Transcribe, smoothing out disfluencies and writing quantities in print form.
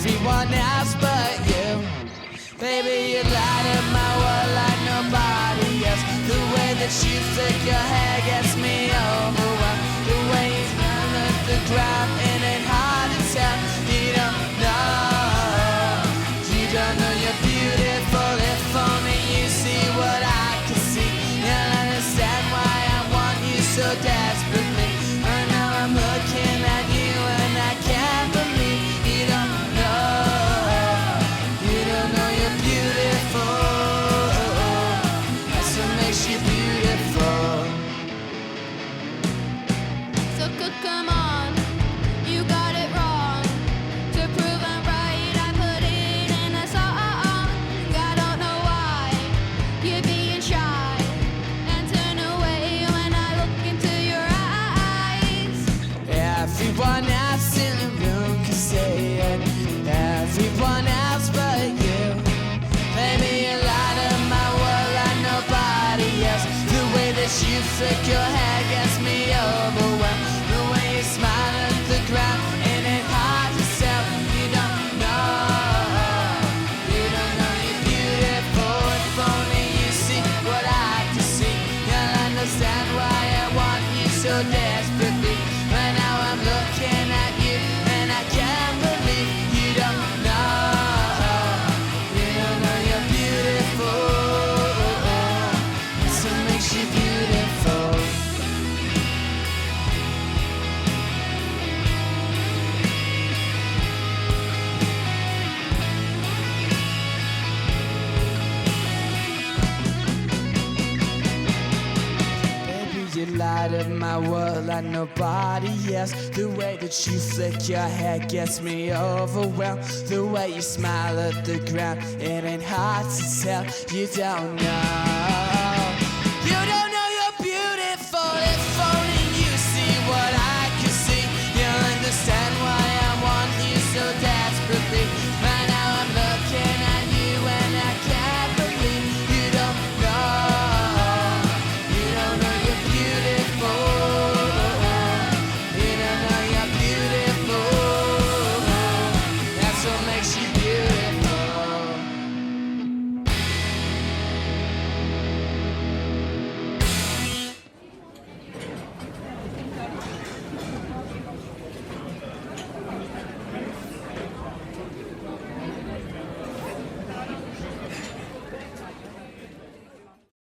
everyone else but you. Baby, you light up my world like nobody else. The way that you flick your hair gets me overwhelmed. The way you smell at the ground, it ain't hard to tell. You don't know you're beautiful. If only you see what I can see, you'll understand why I want you so desperately. And now I'm looking at you and I can't believe you don't know you're beautiful. That's what makes you beautiful. So come on, you got it wrong. To prove I'm right, I put it in a song. I don't know why you're being shy and turn away when I look into your eyes. Everyone else in the room can say it. Everyone else but you. Baby, you light up my world like nobody else. The way that you flick your hair gets me overwhelmed. The way you smile at the ground, it ain't hard to tell. You don't know you're beautiful. If only you see what I can see, you'll understand why I want you so desperately. Right now I'm looking at you and I can't believe you don't know you're beautiful. That's what makes you beautiful. You light up my world like nobody else. The way that you flick your hair gets me overwhelmed. The way you smile at the ground, it ain't hard to tell. You don't know